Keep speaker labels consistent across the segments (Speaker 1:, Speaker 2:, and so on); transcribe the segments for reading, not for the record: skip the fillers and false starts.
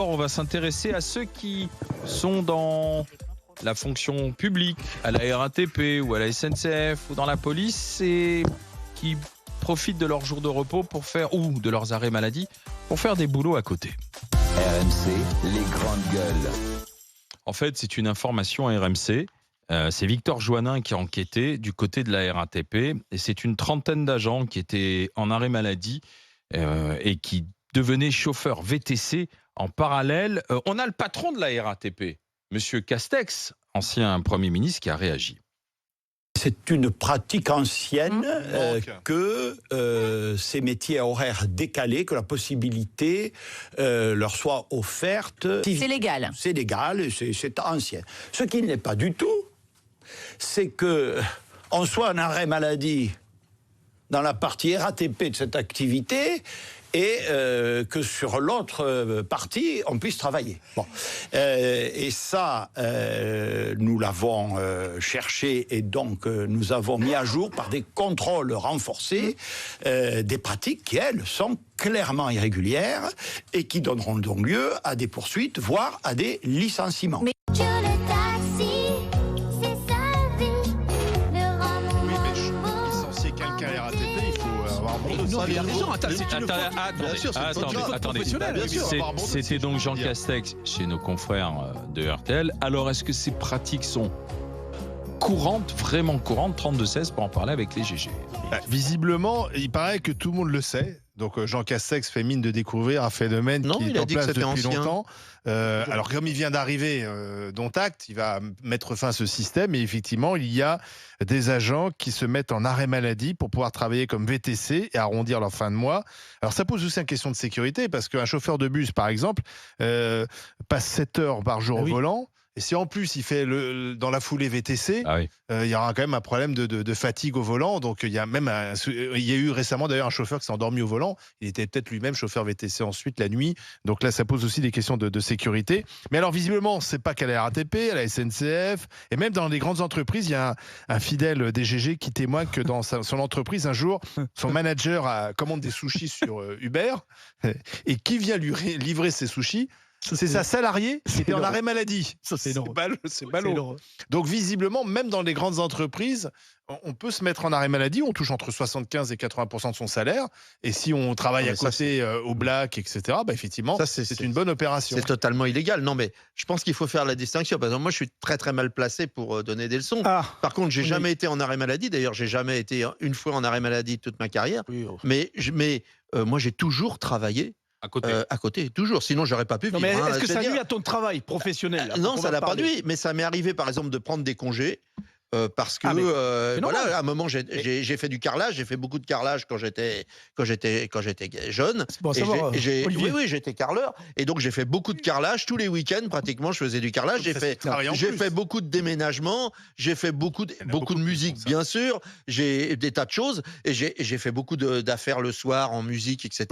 Speaker 1: d'abord, on va s'intéresser à ceux qui sont dans la fonction publique, à la RATP ou à la SNCF ou dans la police et qui profitent de leurs jours de repos pour faire, ou de leurs arrêts maladie, pour faire des boulots à côté.
Speaker 2: RMC, les grandes gueules.
Speaker 1: En fait, c'est une information RMC. C'est Victor Joannin qui a enquêté du côté de la RATP et c'est une trentaine d'agents qui étaient en arrêt maladie et qui devenaient chauffeurs VTC en parallèle. On a le patron de la RATP, Monsieur Castex, ancien Premier ministre, qui a réagi.
Speaker 3: C'est une pratique ancienne que ces métiers à horaires décalés, que la possibilité leur soit offerte.
Speaker 4: C'est légal.
Speaker 3: C'est légal et c'est ancien. Ce qui n'est pas du tout, c'est qu'on soit en arrêt maladie dans la partie RATP de cette activité et que sur l'autre partie, on puisse travailler. Bon. Et ça, nous l'avons cherché et donc nous avons mis à jour par des contrôles renforcés des pratiques qui, elles, sont clairement irrégulières et qui donneront donc lieu à des poursuites, voire à des licenciements.
Speaker 4: Mais...
Speaker 1: C'était donc Jean Castex chez nos confrères de RTL. Alors, est-ce que ces pratiques sont courantes, vraiment courantes, 32-16 pour en parler avec les GG?
Speaker 5: Visiblement, il paraît que tout le monde le sait. Donc Jean Castex fait mine de découvrir un phénomène qui est en place depuis longtemps. Alors comme il vient d'arriver, dont acte, il va mettre fin à ce système. Et effectivement, il y a des agents qui se mettent en arrêt maladie pour pouvoir travailler comme VTC et arrondir leur fin de mois. Alors ça pose aussi une question de sécurité parce qu'un chauffeur de bus, par exemple, passe 7 heures par jour au volant. Et si en plus il fait dans la foulée VTC, il y aura quand même un problème de fatigue au volant. Donc il y a eu récemment d'ailleurs un chauffeur qui s'est endormi au volant. Il était peut-être lui-même chauffeur VTC ensuite la nuit. Donc là, ça pose aussi des questions de sécurité. Mais alors visiblement, c'est pas qu'à la RATP, à la SNCF et même dans les grandes entreprises, il y a un fidèle DGG qui témoigne que dans son entreprise, un jour, son manager commande des sushis sur Uber et qui vient lui livrer ses sushis. C'est sa salariée qui était en arrêt maladie. C'est ballot. Donc visiblement, même dans les grandes entreprises, on peut se mettre en arrêt maladie, on touche entre 75 et 80% de son salaire, et si on travaille à côté au black, etc., bah effectivement, c'est une bonne opération.
Speaker 6: C'est totalement illégal. Non, mais je pense qu'il faut faire la distinction. Par exemple, moi, je suis très très mal placé pour donner des leçons. Par contre, j'ai jamais été en arrêt maladie. D'ailleurs, j'ai jamais été une fois en arrêt maladie toute ma carrière. Mais moi, j'ai toujours travaillé. À côté, toujours. Sinon, j'aurais pas pu vivre.
Speaker 7: Mais est-ce que ça nuit à ton travail professionnel?
Speaker 6: Non, ça n'a pas nuit. Mais ça m'est arrivé, par exemple, de prendre des congés. Parce que voilà, à un moment j'ai fait du carrelage, j'ai fait beaucoup de carrelage quand j'étais jeune.
Speaker 7: Bon,
Speaker 6: oui, j'étais carreleur et donc j'ai fait beaucoup de carrelage tous les week-ends pratiquement. Je faisais du carrelage. J'ai fait beaucoup de déménagements. J'ai fait beaucoup de musique, bien sûr. J'ai des tas de choses et j'ai fait beaucoup d'affaires le soir en musique, etc.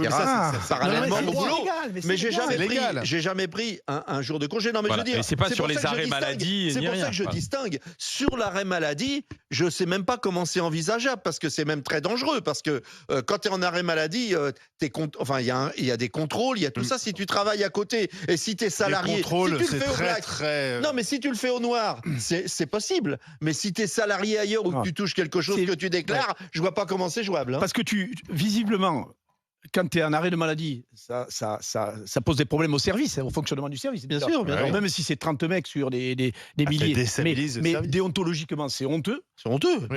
Speaker 6: Parallèlement au boulot. Mais j'ai jamais pris un jour de congé. Non, mais je veux dire,
Speaker 1: c'est pas sur les arrêts maladie.
Speaker 6: C'est pour ça que je distingue sur l'arrêt maladie. Je sais même pas comment c'est envisageable parce que c'est même très dangereux parce que quand tu es en arrêt maladie, il y a des contrôles, il y a tout ça. Si tu travailles à côté et si tu es salarié,
Speaker 5: les contrôles,
Speaker 6: si tu le fais au black, non mais si tu le fais au noir, c'est possible. Mais si tu es salarié ailleurs ou que tu touches quelque chose que tu déclares, je vois pas comment c'est jouable.
Speaker 7: Parce que visiblement, quand tu es en arrêt de maladie, ça pose des problèmes au service, au fonctionnement du service.
Speaker 6: Bien sûr.
Speaker 7: Même si c'est 30 mecs sur des milliers. Mais déontologiquement, c'est honteux.
Speaker 6: C'est honteux.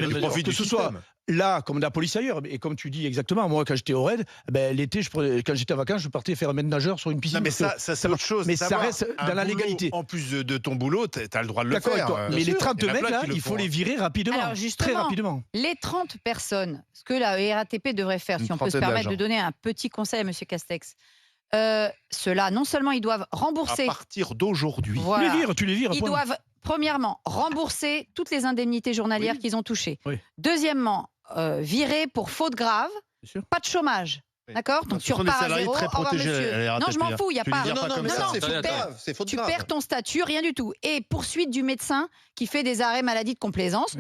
Speaker 7: Que ce soit là, comme la police ailleurs. Et comme tu dis exactement, moi, quand j'étais au raid, l'été, quand j'étais en vacances, je partais faire un maître nageur sur une piscine.
Speaker 5: Non, mais ça c'est autre chose.
Speaker 7: Mais ça reste dans la légalité.
Speaker 5: En plus de ton boulot, tu as le droit de le faire.
Speaker 7: Mais les 30 mecs, là, il faut les virer rapidement.
Speaker 4: Alors justement,
Speaker 7: très rapidement.
Speaker 4: Les 30 personnes, ce que la RATP devrait faire, si on peut se permettre de donner un petit conseil à M. Castex, ceux-là, non seulement ils doivent rembourser...
Speaker 5: À partir d'aujourd'hui.
Speaker 4: Voilà,
Speaker 7: tu les vires.
Speaker 4: Ils doivent, premièrement, rembourser toutes les indemnités journalières qu'ils ont touchées. Deuxièmement, virer pour faute grave, pas de chômage. D'accord? Donc tu repars à zéro.
Speaker 5: Très protégés,
Speaker 4: non, je m'en fous, il n'y a pas.
Speaker 6: Tu
Speaker 4: perds ton statut, rien du tout. Et poursuite du médecin qui fait des arrêts maladie de complaisance,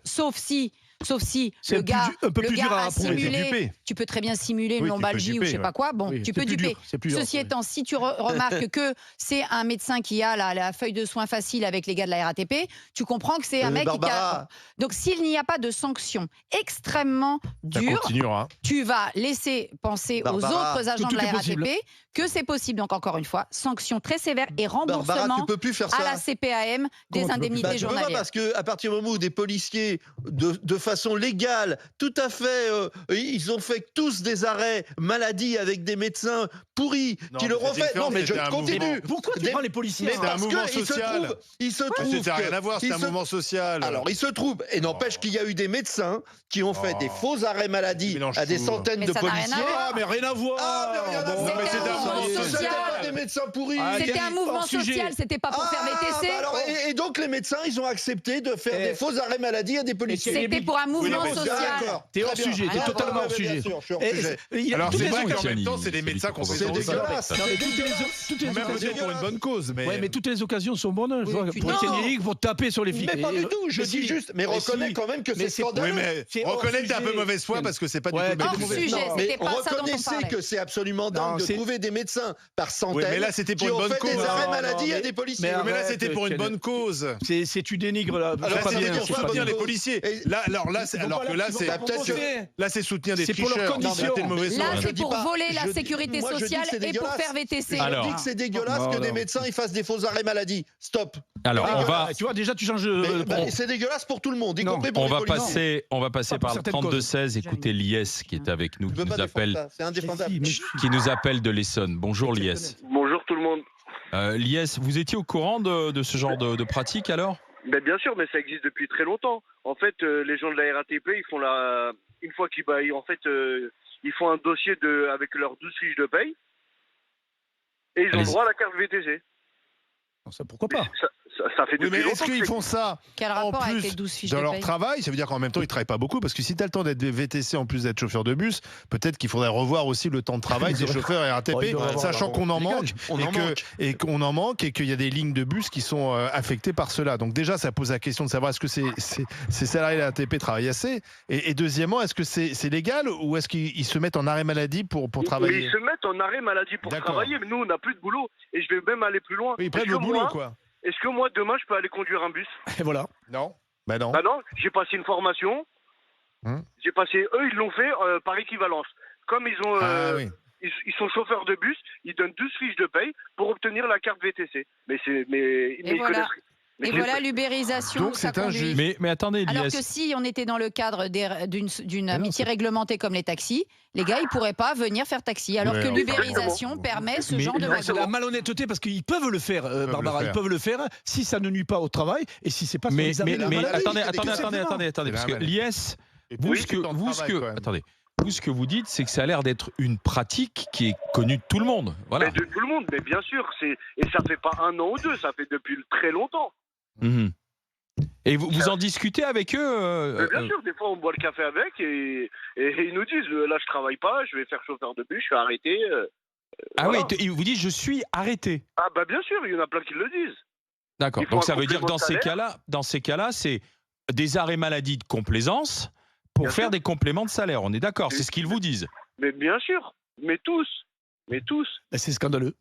Speaker 4: sauf si Sauf si
Speaker 7: C'est
Speaker 4: le gars,
Speaker 7: un peu
Speaker 4: le
Speaker 7: plus
Speaker 4: gars
Speaker 7: dur à
Speaker 4: a
Speaker 7: approuver, c'est
Speaker 4: simulé,
Speaker 5: duper.
Speaker 4: tu peux très bien simuler une
Speaker 5: Oui, tu peux
Speaker 4: lombalgie ou
Speaker 5: duper,
Speaker 4: je sais pas quoi, bon,
Speaker 7: Oui,
Speaker 4: tu
Speaker 7: c'est
Speaker 4: peux
Speaker 7: plus
Speaker 4: duper.
Speaker 7: dur, c'est plus dur,
Speaker 4: Ceci
Speaker 7: oui.
Speaker 4: étant, si tu remarques que c'est un médecin qui a la feuille de soins facile avec les gars de la RATP, tu comprends que c'est un mec qui a...
Speaker 6: Barbara,
Speaker 4: Donc s'il n'y a pas de sanction extrêmement
Speaker 5: Ça
Speaker 4: dure,
Speaker 5: continuera.
Speaker 4: tu vas laisser penser aux
Speaker 6: Barbara,
Speaker 4: autres agents
Speaker 7: tout
Speaker 4: de la
Speaker 7: est possible.
Speaker 4: RATP que c'est possible. Donc encore une fois, sanction très sévère et
Speaker 6: Barbara,
Speaker 4: remboursement
Speaker 6: tu peux plus faire
Speaker 4: à la
Speaker 6: ça.
Speaker 4: CPAM des
Speaker 7: Comment tu peux plus
Speaker 4: indemnités
Speaker 6: Bah, tu peux pas
Speaker 4: journalières.
Speaker 6: parce que à partir du moment où des policiers, de façon légale, tout à fait, ils ont fait tous des arrêts maladie avec des médecins pourris
Speaker 5: Non,
Speaker 6: qui
Speaker 5: mais
Speaker 6: leur ont
Speaker 5: c'était
Speaker 6: fait. Non, mais je
Speaker 5: différent, c'était un
Speaker 6: continue.
Speaker 5: mouvement.
Speaker 7: Pourquoi tu
Speaker 6: Des-
Speaker 7: prends les policiers
Speaker 6: Mais
Speaker 5: C'était un
Speaker 6: parce
Speaker 5: mouvement
Speaker 6: que
Speaker 5: social.
Speaker 6: il se trouve
Speaker 5: Ça n'a rien à voir, c'est
Speaker 6: il
Speaker 5: un
Speaker 6: se-
Speaker 5: mouvement social.
Speaker 6: Alors, il se trouve, et n'empêche qu'il y a eu des médecins qui ont fait
Speaker 5: Oh.
Speaker 6: des faux arrêts maladie
Speaker 5: Mélange
Speaker 6: à des
Speaker 5: tout.
Speaker 6: centaines
Speaker 4: Mais
Speaker 6: de
Speaker 4: ça n'a rien à
Speaker 6: policiers.
Speaker 4: voir.
Speaker 7: Ah, mais rien à voir.
Speaker 6: Ah, mais rien à
Speaker 7: Bon,
Speaker 6: voir.
Speaker 5: mais c'était un mouvement
Speaker 6: C'était
Speaker 4: social.
Speaker 6: pas des médecins pourris.
Speaker 7: Ah,
Speaker 4: C'était un mouvement
Speaker 7: hors sujet.
Speaker 4: social, c'était pas pour faire VTC.
Speaker 6: bah alors, et donc les médecins, ils ont accepté de faire des faux arrêts maladie à des policiers.
Speaker 4: C'était pour un mouvement
Speaker 5: mais
Speaker 4: social.
Speaker 6: D'accord.
Speaker 7: T'es hors
Speaker 6: Très bien.
Speaker 7: sujet, t'es
Speaker 6: Ah,
Speaker 7: totalement
Speaker 6: ouais,
Speaker 7: hors
Speaker 6: bien
Speaker 7: sujet.
Speaker 6: sûr, je suis hors
Speaker 7: Et-
Speaker 6: sujet.
Speaker 5: Alors
Speaker 7: toutes
Speaker 5: c'est
Speaker 7: les
Speaker 5: vrai qu'en
Speaker 7: occasions-
Speaker 5: même temps, c'est des médecins qu'on
Speaker 6: C'est
Speaker 5: fait
Speaker 6: dégueulasse.
Speaker 7: Non, mais toutes les
Speaker 5: Même
Speaker 7: occasions-
Speaker 5: pour une bonne cause, mais.
Speaker 7: Ouais, mais toutes les occasions sont bonnes. je vois,
Speaker 4: tu
Speaker 7: pour
Speaker 4: dis-
Speaker 7: Étienne Eric, pour taper sur les flics.
Speaker 6: Mais pas du tout, je
Speaker 7: Mais
Speaker 6: dis
Speaker 7: si.
Speaker 6: juste, mais reconnais
Speaker 7: si.
Speaker 6: quand même que
Speaker 7: Mais
Speaker 6: c'est scandaleux.
Speaker 5: Oui, mais
Speaker 7: C'est hors
Speaker 5: reconnais que t'as un peu
Speaker 7: sujet.
Speaker 5: mauvaise foi parce que c'est pas du
Speaker 7: Ouais,
Speaker 5: tout le
Speaker 7: hors
Speaker 5: même
Speaker 4: sujet.
Speaker 5: sujet.
Speaker 4: Non,
Speaker 6: Mais
Speaker 4: c'était pas ça dont on
Speaker 6: reconnaissez
Speaker 4: parlait.
Speaker 6: que c'est absolument dingue
Speaker 7: Non,
Speaker 6: de
Speaker 7: c'est-
Speaker 6: trouver des médecins par centaines
Speaker 5: mais là, c'était pour
Speaker 6: qui
Speaker 5: une
Speaker 6: ont
Speaker 5: bonne
Speaker 6: fait des
Speaker 5: cause.
Speaker 6: arrêts
Speaker 7: Non,
Speaker 6: maladie
Speaker 7: non,
Speaker 6: à des policiers.
Speaker 7: mais
Speaker 5: Mais là,
Speaker 7: arrête,
Speaker 5: c'était pour une
Speaker 7: Ken.
Speaker 5: bonne cause.
Speaker 7: C'est tu dénigres là.
Speaker 6: Alors,
Speaker 5: Là,
Speaker 6: c'est
Speaker 5: c'était
Speaker 6: bien,
Speaker 5: pour
Speaker 6: c'est pas
Speaker 5: soutenir
Speaker 6: bien.
Speaker 5: les policiers.
Speaker 6: Et-
Speaker 5: Là, alors là,
Speaker 7: Ils vont
Speaker 5: alors
Speaker 7: pas
Speaker 5: que
Speaker 7: là,
Speaker 5: là,
Speaker 7: ils vont
Speaker 5: c'est
Speaker 7: pas
Speaker 6: peut-être que-
Speaker 7: compenser.
Speaker 5: là, c'est soutenir des
Speaker 7: C'est pour leurs
Speaker 5: tricheurs.
Speaker 7: conditions.
Speaker 5: C'était une mauvaise
Speaker 4: Là,
Speaker 5: foi.
Speaker 6: je
Speaker 4: c'est
Speaker 6: dis
Speaker 4: pour
Speaker 6: pas-
Speaker 4: voler la
Speaker 6: je dis-
Speaker 4: sécurité
Speaker 6: moi, je dis que
Speaker 4: sociale
Speaker 6: c'est
Speaker 4: et pour
Speaker 6: dégueulasse.
Speaker 4: faire VTC.
Speaker 6: Je
Speaker 1: Alors.
Speaker 6: dis que c'est dégueulasse
Speaker 7: Non,
Speaker 6: que des
Speaker 7: non.
Speaker 6: médecins ils fassent des faux arrêts maladie. Stop.
Speaker 1: Alors, on va,
Speaker 7: Tu vois, déjà, tu changes.
Speaker 6: C'est dégueulasse pour tout le monde, y
Speaker 7: Non.
Speaker 6: compris pour
Speaker 1: on
Speaker 6: les
Speaker 1: va
Speaker 6: policiers.
Speaker 1: passer
Speaker 7: Pas pour
Speaker 1: par le
Speaker 7: certaines
Speaker 1: 32-16, écouter Lies qui est avec nous,
Speaker 6: Je
Speaker 1: qui
Speaker 6: veux pas
Speaker 1: nous appelle,
Speaker 6: défendre ça, c'est indéfendable.
Speaker 1: qui nous appelle de l'Essonne. Bonjour Lies.
Speaker 8: Bonjour tout le monde.
Speaker 1: Lies, vous étiez au courant de ce genre de pratique alors?
Speaker 8: Ben, bien sûr, mais ça existe depuis très longtemps. En fait, les gens de la RATP, ils font une fois qu'ils ils font un dossier avec leurs 12 fiches de paye et ils ont
Speaker 1: Allez-y.
Speaker 8: droit à la carte VTC.
Speaker 7: Ça, pourquoi pas?
Speaker 8: Ça fait
Speaker 5: Oui,
Speaker 8: depuis
Speaker 5: mais
Speaker 8: longtemps.
Speaker 5: est-ce qu'ils
Speaker 8: que
Speaker 5: font ça
Speaker 4: Quel
Speaker 5: en
Speaker 4: rapport avec les
Speaker 5: plus
Speaker 4: 12 fiches
Speaker 5: dans
Speaker 4: de
Speaker 5: leur
Speaker 4: paye
Speaker 5: travail? Ça veut dire qu'en même temps, ils travaillent pas beaucoup parce que si tu as le temps d'être VTC en plus d'être chauffeur de bus, peut-être qu'il faudrait revoir aussi le temps de travail des chauffeurs RATP,
Speaker 7: Ouais, il doit avoir-
Speaker 5: sachant qu'on en manque
Speaker 6: On en manque.
Speaker 5: et qu'on en manque et qu'il y a des lignes de bus qui sont affectées par cela. Donc déjà, ça pose la question de savoir est-ce que ces salariés de la RATP travaillent assez et deuxièmement, est-ce que c'est légal ou est-ce qu'ils se mettent en arrêt maladie pour
Speaker 8: Mais
Speaker 5: travailler?
Speaker 8: ils se mettent en arrêt maladie pour
Speaker 5: D'accord.
Speaker 8: travailler, mais nous, on n'a plus de boulot. Et je vais même aller plus loin.
Speaker 5: Oui, ils prennent
Speaker 8: Est-ce
Speaker 5: le
Speaker 8: que
Speaker 5: boulot,
Speaker 8: moi-
Speaker 5: quoi.
Speaker 8: Est-ce que moi, demain, je peux aller conduire un bus?
Speaker 7: Et voilà.
Speaker 5: Non. Bah non.
Speaker 8: Bah non, j'ai passé une formation. J'ai passé, eux, ils l'ont fait par équivalence. Comme ils ont,
Speaker 5: Ah oui.
Speaker 8: ils sont chauffeurs de bus, ils donnent 12 fiches de paye pour obtenir la carte VTC. Mais ils
Speaker 4: voilà.
Speaker 8: connaissent. Mais
Speaker 4: Et
Speaker 8: c'est-
Speaker 4: voilà l'ubérisation
Speaker 5: Donc,
Speaker 4: où ça
Speaker 5: c'est
Speaker 4: conduit.
Speaker 5: injuste.
Speaker 1: Mais attendez
Speaker 4: Alors
Speaker 1: Lies,
Speaker 4: que si on était dans le cadre d'une
Speaker 5: non,
Speaker 4: amitié réglementée comme les taxis, les gars, ils pourraient pas venir faire taxi. Alors
Speaker 5: Ouais,
Speaker 4: que
Speaker 5: enfin.
Speaker 4: l'ubérisation permet ce
Speaker 1: Mais
Speaker 4: genre de
Speaker 1: non,
Speaker 7: C'est la malhonnêteté parce qu'ils peuvent le faire, Barbara.
Speaker 5: le faire.
Speaker 7: Ils peuvent le faire si ça ne nuit pas au travail et si c'est pas sur
Speaker 1: mais
Speaker 7: les arrêts de la
Speaker 1: attendez,
Speaker 7: maladie.
Speaker 1: attendez,
Speaker 7: C'est
Speaker 1: parce
Speaker 5: C'est
Speaker 1: que
Speaker 5: la
Speaker 1: Lies,
Speaker 5: Et
Speaker 1: vous,
Speaker 5: puis,
Speaker 1: ce que,
Speaker 5: le temps de
Speaker 1: vous, ce
Speaker 5: travail,
Speaker 1: que-
Speaker 5: quand même.
Speaker 1: attendez, vous, ce que vous dites, c'est que ça a l'air d'être une pratique qui est connue de tout le monde. Voilà.
Speaker 8: Mais de tout le monde, mais bien sûr. Et ça fait pas un an ou deux, ça fait depuis très longtemps.
Speaker 1: Mhm. Et vous en discutez avec eux
Speaker 8: Mais bien sûr, des fois, on boit le café avec et ils nous disent là, je travaille pas, je vais faire chauffeur de bus, je suis arrêté.
Speaker 1: Ah
Speaker 8: voilà.
Speaker 1: oui, ils vous disent je suis arrêté.
Speaker 8: Ah bah bien sûr, il y en a plein qui le disent.
Speaker 1: D'accord.
Speaker 8: Ils font
Speaker 1: Donc
Speaker 8: un
Speaker 1: ça veut dire
Speaker 8: complément de
Speaker 1: dans ces cas-là, c'est des arrêts maladie de complaisance pour
Speaker 8: Bien
Speaker 1: faire
Speaker 8: sûr.
Speaker 1: des compléments de salaire. On est d'accord, c'est ce qu'ils vous disent.
Speaker 8: Mais bien sûr, mais tous.
Speaker 7: C'est scandaleux.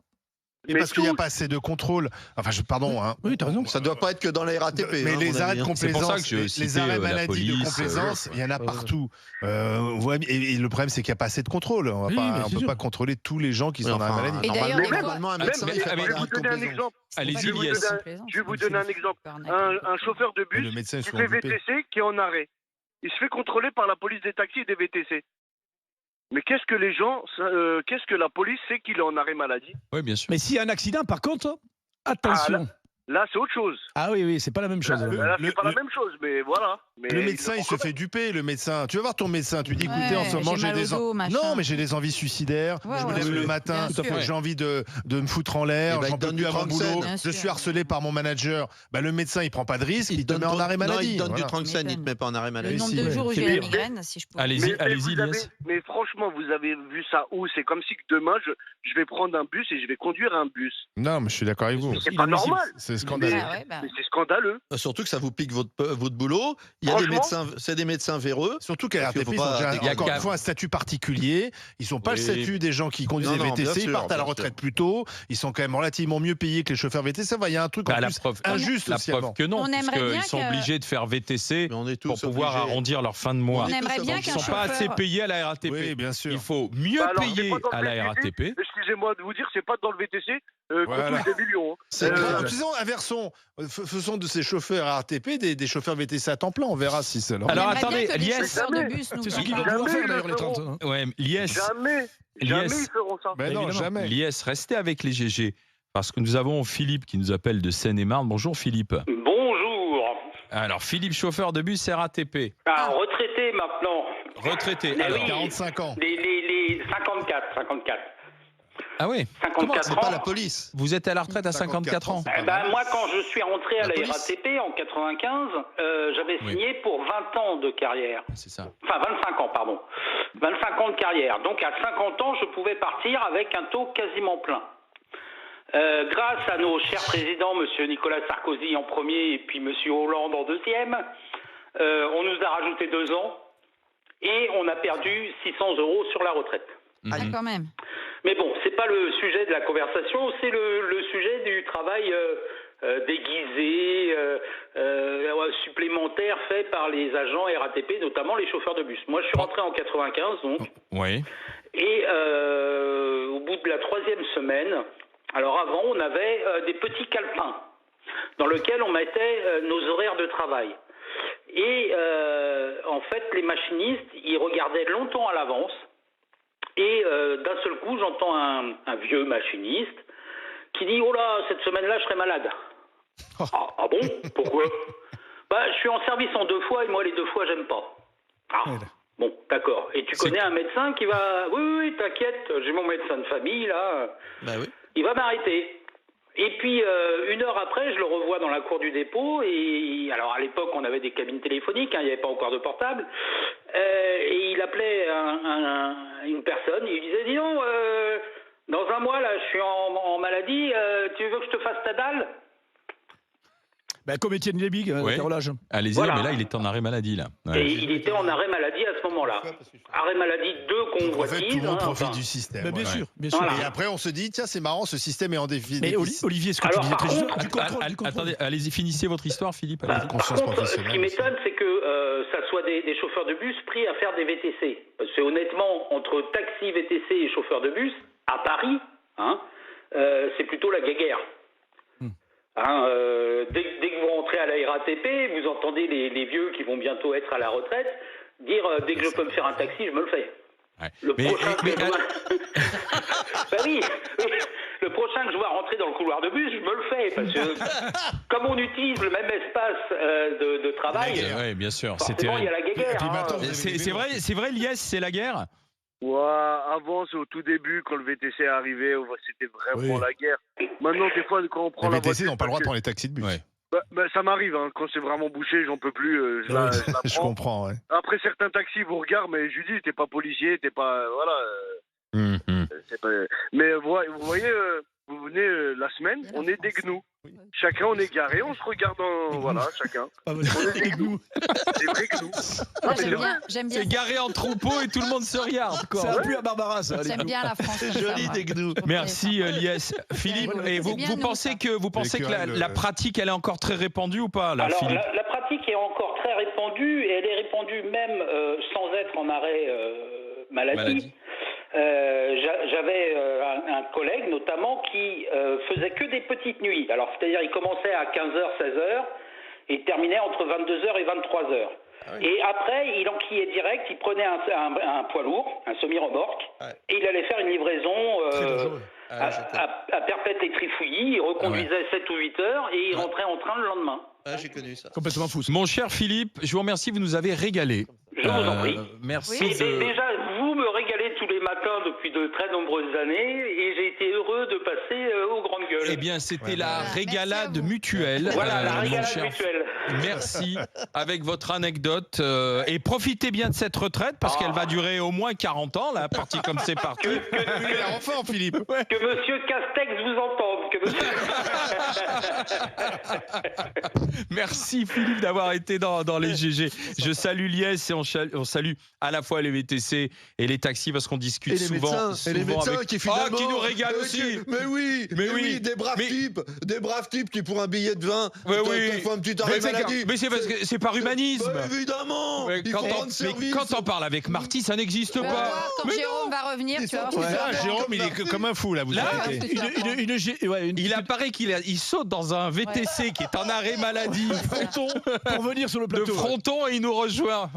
Speaker 5: Et
Speaker 8: Mais
Speaker 5: parce qu'il n'y a
Speaker 8: tous.
Speaker 5: pas assez de contrôle. Enfin, pardon. Hein.
Speaker 7: Oui, t'as raison.
Speaker 6: Ça doit pas être que dans la RATP.
Speaker 5: Mais
Speaker 6: hein, à
Speaker 5: les
Speaker 6: mon
Speaker 5: arrêts
Speaker 6: avis,
Speaker 5: de
Speaker 6: hein.
Speaker 1: C'est pour ça
Speaker 5: complaisance,
Speaker 1: que je
Speaker 5: les
Speaker 1: citais,
Speaker 5: arrêts
Speaker 1: la
Speaker 5: maladie de
Speaker 1: police,
Speaker 5: complaisance, il y en a partout. Et le problème, c'est qu'il n'y a pas assez de contrôle. On
Speaker 7: Oui, mais
Speaker 5: ne
Speaker 7: c'est
Speaker 5: peut
Speaker 7: sûr.
Speaker 5: pas contrôler tous les gens qui sont
Speaker 6: Oui,
Speaker 5: en arrêt
Speaker 6: enfin,
Speaker 5: maladie.
Speaker 4: Et d'ailleurs,
Speaker 6: normalement,
Speaker 4: des fois-
Speaker 6: normalement, un
Speaker 1: Même-
Speaker 6: médecin,
Speaker 1: mais-
Speaker 6: il fait
Speaker 1: mais-
Speaker 6: pas
Speaker 8: Je vais
Speaker 6: d'arrêt
Speaker 8: vous
Speaker 6: de
Speaker 8: donner un
Speaker 6: complaisance.
Speaker 8: exemple.
Speaker 1: Allez-y,
Speaker 8: Je vais vous
Speaker 1: Lies.
Speaker 8: donner Je vais vous donner un exemple. Un chauffeur de
Speaker 5: Et
Speaker 8: bus
Speaker 5: le médecin est
Speaker 8: qui
Speaker 5: souvent
Speaker 8: fait
Speaker 5: dupé.
Speaker 8: VTC qui est en arrêt. Il se fait contrôler par la police des taxis et des VTC. Mais qu'est-ce que la police sait qu'il est en arrêt maladie?
Speaker 1: Oui, bien sûr.
Speaker 7: Mais s'il y a un accident, par contre, attention.
Speaker 8: Là, c'est autre chose.
Speaker 7: Ah oui, c'est pas la même chose.
Speaker 8: Là, c'est pas la
Speaker 5: le-
Speaker 8: même chose, mais voilà. Mais
Speaker 5: Le
Speaker 8: ils
Speaker 5: médecin,
Speaker 8: le
Speaker 5: il se
Speaker 8: font
Speaker 5: fait duper, le médecin. Tu vas voir ton médecin, tu dis
Speaker 4: Ouais,
Speaker 5: écoutez, en ce moment,
Speaker 4: j'ai mal au dos, machin.
Speaker 5: Non, mais j'ai des envies suicidaires,
Speaker 4: Ouais,
Speaker 5: je me
Speaker 4: ouais,
Speaker 5: lève
Speaker 7: ouais.
Speaker 5: le matin,
Speaker 4: Bien sûr.
Speaker 5: j'ai envie de me foutre en l'air,
Speaker 6: Eh ben,
Speaker 5: j'en
Speaker 6: il
Speaker 5: peux
Speaker 6: donne
Speaker 5: plus
Speaker 6: du
Speaker 5: à mon
Speaker 6: Tranxène.
Speaker 5: boulot,
Speaker 4: Bien
Speaker 5: je
Speaker 4: sûr.
Speaker 5: suis harcelé par mon manager. Bah, le médecin, il prend pas de risque, il te met en arrêt
Speaker 6: Non,
Speaker 5: maladie.
Speaker 6: il donne du
Speaker 5: Voilà.
Speaker 6: Tranxène, il te met pas en arrêt
Speaker 4: Le
Speaker 6: maladie.
Speaker 4: nombre
Speaker 5: si,
Speaker 4: de
Speaker 5: ouais.
Speaker 4: jours où
Speaker 5: C'est
Speaker 4: j'ai la
Speaker 5: pire.
Speaker 4: migraine, si je pouvais.
Speaker 1: Allez-y, allez-y,
Speaker 8: vous
Speaker 1: Lies.
Speaker 8: mais franchement, vous avez vu ça où? C'est comme si que demain, je vais prendre un bus et je vais conduire un bus.
Speaker 5: Non, mais je suis d'accord avec vous.
Speaker 8: C'est pas normal.
Speaker 5: C'est scandaleux.
Speaker 4: Ah ouais, bah.
Speaker 8: Mais c'est scandaleux.
Speaker 6: Surtout que ça vous pique votre boulot. Il Il y a des médecins, c'est des médecins véreux.
Speaker 5: Surtout qu'à RATP, ils ont déjà encore une fois un statut particulier. Ils sont pas le statut des gens qui conduisent des VTC. Ils partent à la retraite plus tôt. Ils sont quand même relativement mieux payés que les chauffeurs VTC. Il y a un truc en plus injuste aussi.
Speaker 1: La preuve que non, puisqu'ils sont obligés de faire VTC pour pouvoir arrondir leur fin de mois.
Speaker 4: On aimerait bien
Speaker 1: Ils ne sont pas assez payés à la RATP.
Speaker 5: Oui, bien sûr.
Speaker 1: Il faut mieux payer à la RATP.
Speaker 8: Excusez-moi de vous dire, c'est pas dans le VTC qu'on touche des millions.
Speaker 5: Faisons de ces chauffeurs RATP des chauffeurs VTC à temps plein. On verra si c'est leur.
Speaker 1: Alors attendez,
Speaker 4: Lies.
Speaker 7: C'est ce qu'ils vont pouvoir faire d'ailleurs les 30.
Speaker 1: Ouais, Lies.
Speaker 8: Jamais ils feront ça.
Speaker 5: Ben non, jamais.
Speaker 1: Lies, restez avec les GG. Parce que nous avons Philippe qui nous appelle de Seine-et-Marne. Bonjour Philippe.
Speaker 9: Bonjour.
Speaker 1: Alors Philippe, chauffeur de bus RATP.
Speaker 9: Retraité maintenant.
Speaker 1: Retraité,
Speaker 9: Mais
Speaker 1: alors
Speaker 9: oui,
Speaker 5: 45 ans.
Speaker 9: Les 54.
Speaker 1: Ah oui.
Speaker 9: 54 ans.
Speaker 6: Pas la police.
Speaker 1: Vous êtes à la retraite à 54 ans.
Speaker 9: Moi, quand je suis rentré à la RATP en 95, j'avais signé pour 20 ans de carrière.
Speaker 1: C'est ça.
Speaker 9: Enfin, 25 ans, pardon. 25 ans de carrière. Donc, à 50 ans, je pouvais partir avec un taux quasiment plein. Grâce à nos chers présidents, M. Nicolas Sarkozy en premier et puis M. Hollande en deuxième, on nous a rajouté 2 ans et on a perdu 600 € sur la retraite.
Speaker 4: Quand même.
Speaker 9: Mais bon, c'est pas le sujet de la conversation, c'est le sujet du travail déguisé, supplémentaire fait par les agents RATP, notamment les chauffeurs de bus. Moi, je suis rentré en 95, donc.
Speaker 1: Oui.
Speaker 9: Et au bout de la 3e semaine, alors avant, on avait des petits calepins dans lesquels on mettait nos horaires de travail. Et en fait, les machinistes, ils regardaient longtemps à l'avance. Et d'un seul coup, j'entends un vieux machiniste qui dit « Oh là, cette semaine-là, je serai malade. » Ah bon? Pourquoi? Je suis en service en 2 fois et moi, les 2 fois, j'aime pas. Bon, d'accord. Et tu connais un médecin qui va... Oui, t'inquiète, j'ai mon médecin de famille, là. Il va m'arrêter. Et puis, 1 heure après, je le revois dans la cour du dépôt. Et alors, à l'époque, on avait des cabines téléphoniques, il n'y avait pas encore de portable. Et il appelait une personne. Il lui disait, dis donc, dans 1 mois, là, je suis en maladie. Tu veux que je te fasse ta dalle?
Speaker 7: Comme Étienne Lébigue, carrelage.
Speaker 1: Allez-y, voilà. Mais là, il est en arrêt maladie, là.
Speaker 9: Ouais. Et il était en arrêt maladie à ce moment-là. Arrêt maladie de convoitise.
Speaker 5: En fait, tout le monde profite du système.
Speaker 7: Bien sûr.
Speaker 9: Voilà.
Speaker 5: Et après, on se dit, tiens, c'est marrant, ce système est en déficit.
Speaker 7: Mais Olivier, ce que tu disais très juste, du contrôle.
Speaker 1: Attendez, allez-y, finissez votre histoire, Philippe.
Speaker 9: Par contre, ce qui m'étonne, c'est que ça soit des chauffeurs de bus pris à faire des VTC. Parce que honnêtement, entre taxi, VTC et chauffeurs de bus, à Paris, c'est plutôt la guéguerre. Dès que vous rentrez à la RATP, vous entendez les vieux qui vont bientôt être à la retraite dire dès que je peux me faire un taxi, je me le fais.
Speaker 1: Ouais.
Speaker 9: Le prochain que je vois rentrer dans le couloir de bus, je me le fais parce que comme on utilise le même espace de travail,
Speaker 1: oui, bien sûr,
Speaker 9: forcément il y a la guéguerre.
Speaker 1: C'est vrai, Lies, c'est la guerre.
Speaker 8: Ouais, avant, c'est au tout début, quand le VTC est arrivé, c'était vraiment la guerre. Maintenant, des fois, quand on prend
Speaker 5: les
Speaker 8: la
Speaker 5: VTC
Speaker 8: voiture...
Speaker 5: n'ont pas le droit de prendre les taxis de bus.
Speaker 8: Ça m'arrive, quand c'est vraiment bouché, j'en peux plus, je la prends.
Speaker 5: Je comprends, ouais.
Speaker 8: Après, certains taxis vous regardent, mais je lui dis, t'es pas policier, t'es pas... Voilà. C'est pas... Mais vous voyez, vous venez la semaine, on est des gnous. Chacun, on est garé, on se regarde voilà, chacun.
Speaker 7: On est des gnous.
Speaker 8: Des vrais gnous.
Speaker 4: J'aime bien.
Speaker 1: C'est garé en troupeau et tout le monde se regarde.
Speaker 7: C'est un peu à Barbara, ça.
Speaker 4: J'aime bien la France.
Speaker 6: C'est joli, des gnous.
Speaker 1: Merci, Lies. Philippe, et vous pensez que la pratique, elle est encore très répandue ou pas, là,
Speaker 9: Alors,
Speaker 1: Philippe?
Speaker 9: la pratique est encore très répandue, et elle est répandue même sans être en arrêt maladie. J'avais un collègue notamment qui faisait que des petites nuits. Alors, c'est-à-dire, il commençait à 15h, 16h et terminait entre 22h et 23h. Et après, il enquillait direct, il prenait un poids lourd, un semi-remorque, et il allait faire une livraison à Perpète-les-Trifouillis. Il reconduisait 7 ou 8 heures et il rentrait en train le lendemain.
Speaker 6: J'ai connu ça.
Speaker 7: Complètement fou.
Speaker 1: Mon cher Philippe, je vous remercie, vous nous avez régalé.
Speaker 9: Je vous en prie.
Speaker 1: Merci.
Speaker 9: Déjà, vous me régalez tous les matins depuis de très nombreuses années et j'ai été heureux de passer aux grandes gueules.
Speaker 1: Eh bien, c'était la régalade mutuelle.
Speaker 9: Voilà, la régalade mutuelle.
Speaker 1: Merci avec votre anecdote. Et profitez bien de cette retraite parce qu'elle va durer au moins 40 ans, la partie comme c'est parti.
Speaker 5: Enfin, Philippe.
Speaker 9: Que monsieur Castex vous entende.
Speaker 1: Merci Philippe d'avoir été dans les GG. Je salue Liès et on salue à la fois les VTC et les taxis parce qu'on discute souvent.
Speaker 6: Et les médecins
Speaker 1: avec...
Speaker 6: qui finalement...
Speaker 1: qui nous régalent aussi.
Speaker 6: Mais oui, des braves types qui pour un billet de 20 font un petit arrêt maladie.
Speaker 1: Mais c'est parce que c'est par humanisme.
Speaker 6: Évidemment.
Speaker 1: Quand on parle avec Marty, ça n'existe pas.
Speaker 4: Quand Jérôme va revenir, tu vois.
Speaker 5: Jérôme, il est comme un fou là.
Speaker 1: Il apparaît qu'il saute dans un VTC qui est en arrêt maladie
Speaker 7: pour venir sur le plateau.
Speaker 1: De Fronton et il nous rejoint.